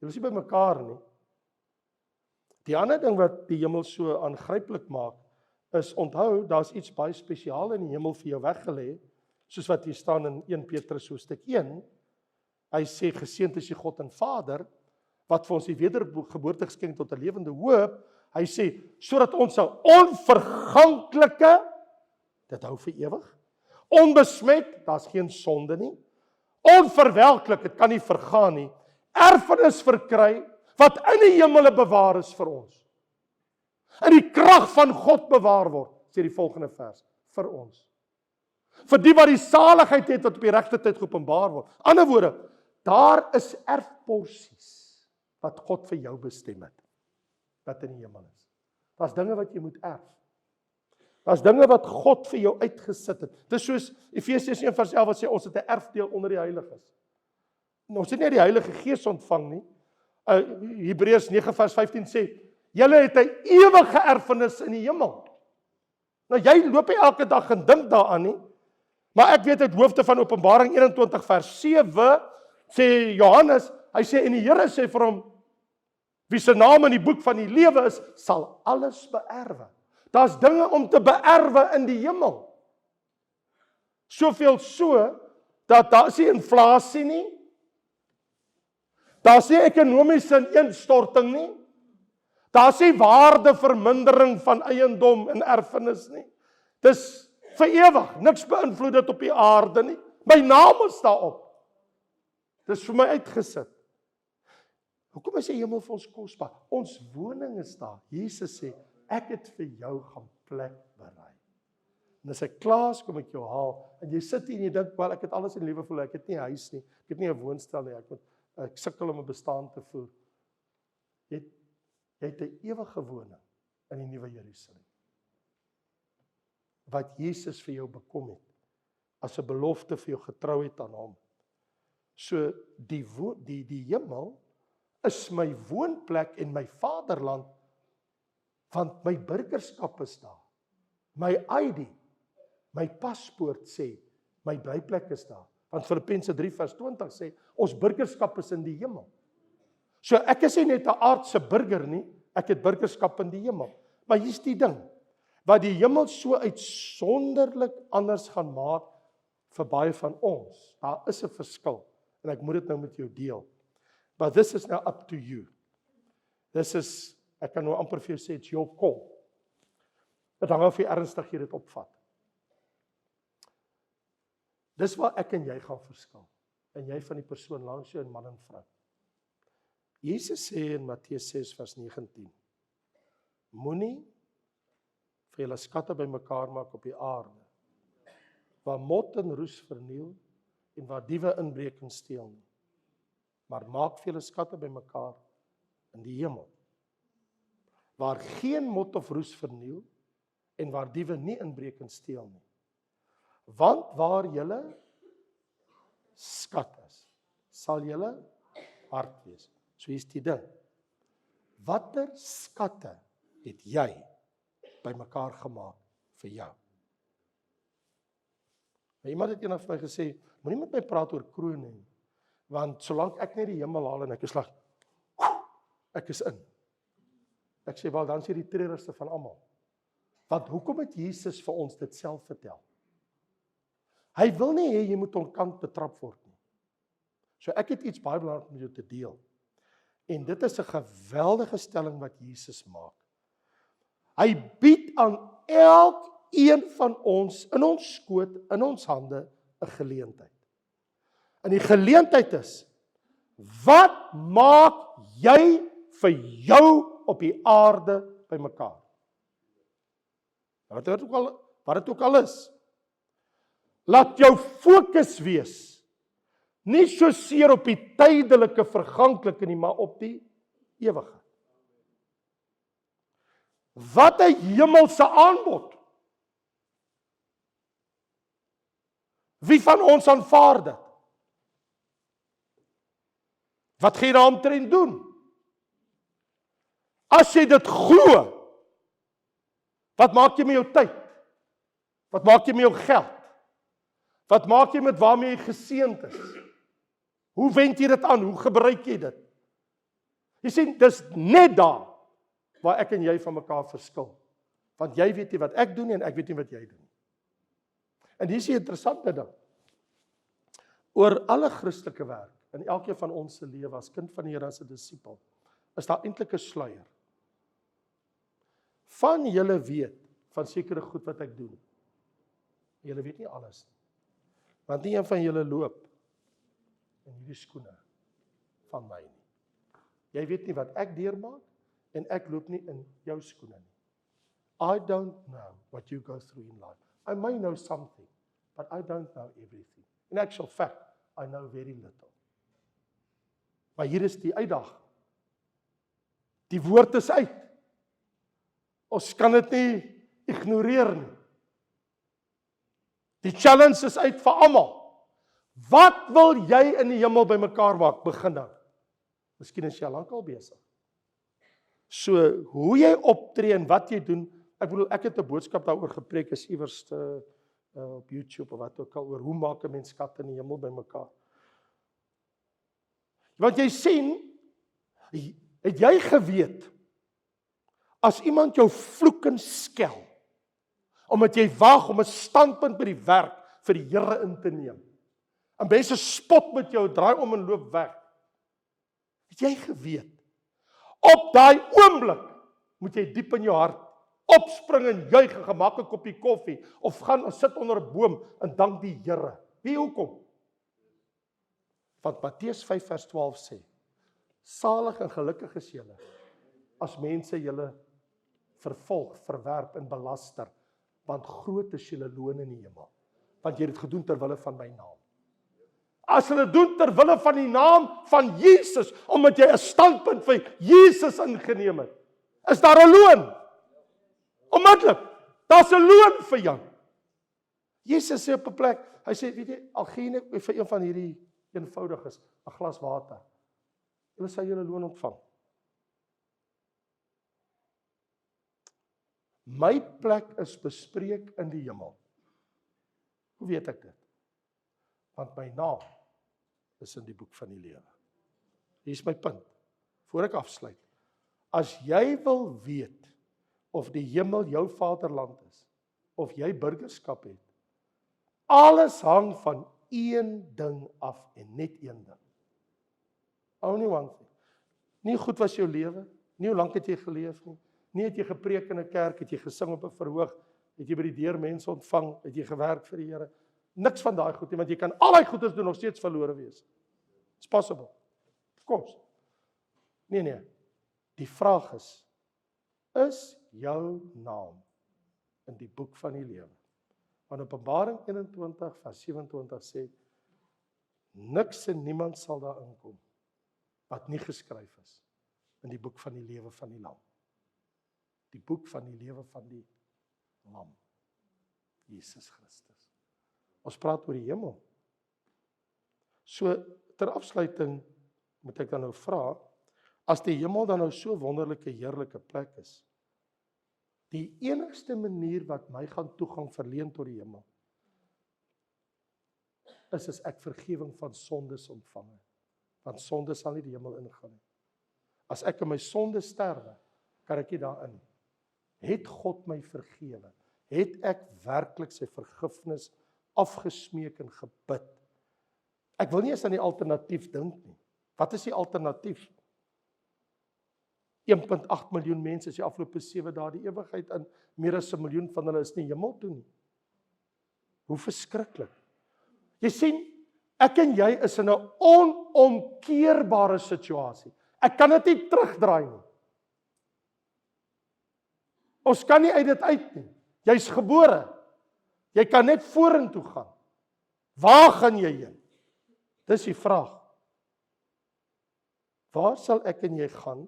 Jy is nie by mekaar nie. Die ander ding wat die hemel so aangryplik maak, is onthou, daar's iets baie spesiaal in die hemel vir jou weggelê, soos wat hier staan in 1 Petrus hoofstuk 1. Hy sê, geseënd is die God en Vader, wat vir ons die wedergeboorte geskenk tot 'n lewende hoop. Hy sê, sodat ons 'n onverganklike, dit hou vir ewig, onbesmet, daar's geen sonde nie, onverwelklik, dit kan nie vergaan nie, erfenis verkry, wat in die hemele bewaar is vir ons. In die krag van God bewaar word, sê die volgende vers, vir ons. Vir die wat die saligheid het wat op die regte tyd geopenbaar word. Ander woorde, daar is erfporsies wat God vir jou bestem het, wat in die hemel is. Daar's dinge wat jy moet erf. Daar's dinge wat God vir jou uitgesit het. Dis soos Efesiërs 1:11 wat sê, ons het 'n erfdeel onder die heiliges. Ons het nie die Heilige Gees ontvang nie. Hebreërs 9:15 sê, julle het 'n ewige erfenis in die hemel. Nou jy loop nie elke dag en dink daaraan nie, maar ek weet uit hoofde van Openbaring 21:7 sê Johannes, hy sê en die Here sê vir hom, wie se naam in die boek van die lewe is, sal alles beerwe. Daar's dinge om te beerwe in die hemel. Soveel so, dat daar is nie inflasie nie, daar is nie ekonomiese ineenstorting nie, daar is nie waardevermindering van eiendom en erfenis nie. Dis vir ewig, niks beïnvloed dit op die aarde nie. My naam is daarop. Dis vir my uitgesit. Hoekom is die hemel vir ons kosbaar? Ons woning is daar. Jesus sê, ek het vir jou gaan plek berei. En as ek klaar is, kom ek jou haal, en jy sit hier en jy dink, wel, ek het alles in die lewe voel, ek het nie 'n huis nie, ek het nie 'n woonstel nie, ek sukkel om 'n bestaan te voer. Jy het 'n ewige woning in die nuwe Jerusalem. Wat Jesus vir jou bekom het, as 'n belofte vir jou getrouheid aan hom. So, die hemel is my woonplek en my vaderland, want my burgerskap is daar. My ID, my paspoort sê, my blyplek is daar. Want Filippense 3:20 sê, ons burgerskap is in die hemel. So ek is nie net 'n aardse burger nie, ek het burgerskap in die hemel. Maar hier's die ding, wat die hemel so uitsonderlik anders gaan maak vir baie van ons. Daar is 'n verskil, en ek moet dit nou met jou deel. But this is now up to you. This is, ek kan nou amper vir jou sê, it's your call. Dit hang af hoe ernstig jy dit opvat. Dis waar ek en jy gaan verskil. En jy van die persoon langs jou, en man en vrou. Jesus sê in Matteus 6:19, moenie vir julle skatte bymekaar maak op die aarde, waar mot en roes verniel, en waar diewe inbreek en steel nie. Maar maak vir julle skatte bymekaar in die hemel, waar geen mot of roes verniel, en waar diewe nie inbreek en steel nie. Want waar julle skat is, sal julle hart wees. So is die ding. Watter skatte het jy bymekaar gemaak vir jou? Iemand het eendag vir my gesê, moenie met my praat oor krone nie, want solank ek net die hemel haal en ek is slag, ek is in. Ek sê, wel, dan is jy die treurigste van almal. Want hoekom het Jesus vir ons dit self vertel? Hy wil nie hê jy moet onkant betrap word nie. So ek het iets baie belangrik met jou te deel. En dit is 'n geweldige stelling wat Jesus maak. Hy bied aan een van ons in ons skoot, in ons hande, 'n geleentheid. En die geleentheid is, wat maak jy vir jou op die aarde bymekaar? Wat dit ook al is. Laat jou fokus wees, nie so seer op die tydelike verganklike nie, maar op die ewige. Wat 'n hemelse aanbod. Wie van ons aanvaar dit? Wat gaan jy daaromtrent doen? As jy dit glo, wat maak jy met jou tyd? Wat maak jy met jou geld? Wat maak jy met waarmee jy geseënd is? Hoe wend jy dit aan? Hoe gebruik jy dit? Jy sien, dis net daar waar ek en jy van mekaar verskil. Want jy weet nie wat ek doen nie en ek weet nie wat jy doen nie. En hier is die interessante ding. Oor alle Christelike werk, in elkeen van ons se lewe as kind van die Here, as 'n disipel, is daar eintlik 'n sluier. Van julle weet van sekere goed wat ek doen. Julle weet nie alles nie. Want nie een van julle loop in hierdie skoene van my nie. Jy weet nie wat ek deurmaak en ek loop nie in jou skoene nie. I don't know what you go through in life. I may know something, but I don't know everything. In actual fact, I know very little. Maar hier is die uitdaging. Die woord is uit. Ons kan dit nie ignoreer nie. Die challenge is uit vir almal. Wat wil jy in die hemel bymekaar maak? Begin nou. Miskien is jy al lankal besig. So, hoe jy optree en wat jy doen, ek bedoel, ek het 'n boodskap daaroor gepreek, is iewers op YouTube of wat ook al, oor hoe maak 'n mens skatte in die hemel bymekaar. Want jy sien, het jy geweet, as iemand jou vloek en skel, omdat jy wag om 'n standpunt by die werk vir die Here in te neem, en mense spot met jou, draai om en loop weg, het jy geweet, op daai oomblik, moet jy diep in jou hart opspring en juig en gemaak 'n koppie koffie, of gaan sit onder 'n boom en dank die Here. Wie hoekom? Want Matteus 5 vers 12 sê, salig en gelukkig is julle, as mense julle vervolg, verwerp en belaster, want groot is julle loon in die hemel, want jy het dit gedoen ter wille van my naam. As hulle doen ter wille van die naam van Jesus, omdat jy 'n standpunt vir Jesus ingeneem het, is daar 'n loon. Onmiddellik, daar's 'n loon vir jou. Jesus sê op 'n plek, hy sê, weet jy, al gee ek vir een van hierdie eenvoudiges 'n glas water, hulle sal julle loon ontvang. My plek is bespreek in die hemel. Hoe weet ek dit? Want my naam is in die boek van die lewe. Hier is my punt, voor ek afsluit. As jy wil weet of die hemel jou vaderland is, of jy burgerskap het, alles hang van een ding af en net een ding. Only one thing. Nie goed was jou lewe, nie hoe lank het jy geleef nie, nie het jy gepreek in 'n kerk, het jy gesing op 'n verhoog, het jy by die deur mense ontvang, het jy gewerk vir die Here. Niks van daai goed nie, want jy kan al daai goedes doen nog steeds verlore wees. It's possible. Of course. Nee. Die vraag is jou naam in die boek van die lewe? Want Openbaring 21 vers 27 sê, niks en niemand sal daar inkom wat nie geskryf is in die boek van die lewe van die Lam. Die boek van die lewe van die Lam. Jesus Christus. Ons praat oor die hemel. So, ter afsluiting moet ek dan nou vra, as die hemel dan nou so wonderlike, heerlike plek is, die enigste manier wat my gaan toegang verleen tot die hemel, is as ek vergewing van sondes ontvang. Want sonde sal nie die hemel ingaan nie. As ek in my sonde sterwe, kan ek nie daarin. Het God my vergewe? Het ek werklik sy vergifnis afgesmeek en gebid? Ek wil nie eens aan die alternatief dink nie. Wat is die alternatief? 1,8 miljoen mense is die afgelope 7 dae die ewigheid in. Meer as 1 miljoen van hulle is nie hemel toe nie. Hoe verskriklik. Jy sien, ek en jy is in 'n onomkeerbare situasie. Ek kan dit nie terugdraai nie. Ons kan nie uit dit uit nie. Jy's gebore. Jy kan net vorentoe gaan. Waar gaan jy heen? Dis die vraag. Waar sal ek en jy gaan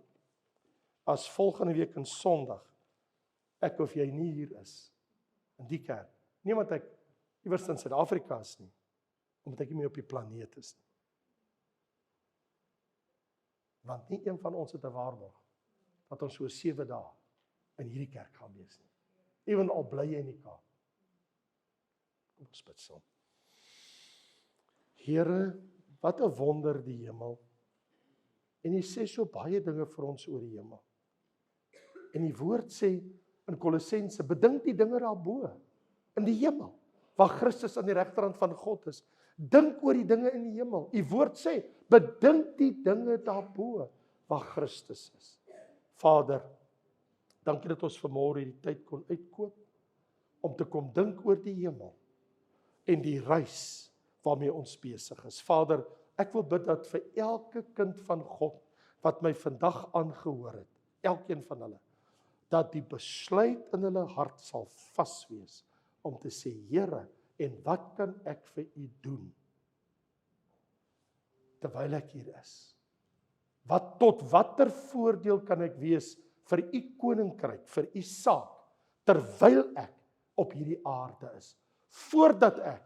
as volgende week in Sondag ek of jy nie hier is in die kerk? Nie omdat ek iewers in Suid-Afrika is nie, omdat ek nie meer op die planeet is nie. Want nie een van ons het 'n waarborg dat ons so 7 dae in hierdie kerk gaan wees nie. Ewen al bly jy in die Kaap. Kom ons bid saam. Here, wat 'n wonder die hemel. En hy sê so baie dinge vir ons oor die hemel. En die woord sê in Kolossense, bedink die dinge daarbo, in die hemel, waar Christus aan die regterhand van God is. Dink oor die dinge in die hemel. Die woord sê, bedink die dinge daarbo, waar Christus is. Vader, dankie dat ons vanmôre hierdie tyd kon uitkoop, om te kom dink oor die hemel, en die reis waarmee ons besig is. Vader, ek wil bid dat vir elke kind van God, wat my vandag aangehoor het, elkeen van hulle, dat die besluit in hulle hart sal vas wees, om te sê, Here, en wat kan ek vir u doen, terwyl ek hier is? Tot watter voordeel kan ek wees vir u koninkryk, vir u saak, terwyl ek op hierdie aarde is, voordat ek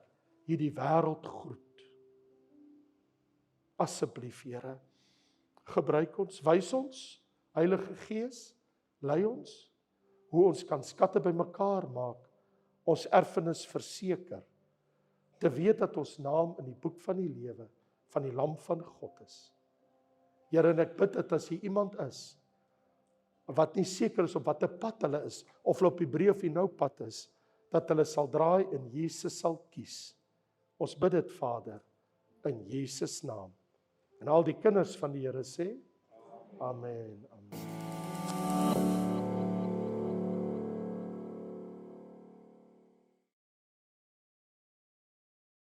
hierdie wêreld groet? Asseblief, Here, gebruik ons, wys ons, Heilige Gees, lei ons, hoe ons kan skatte bymekaar maak, ons erfenis verseker, te weet dat ons naam in die boek van die lewe, van die Lam van God is. Here, en ek bid dat as hier iemand is, wat nie seker is op watter pad hulle is, of hulle op die breë of die nou pad is, dat hulle sal draai en Jesus sal kies. Ons bid dit, Vader, in Jesus naam. En al die kinders van die Here sê, Amen.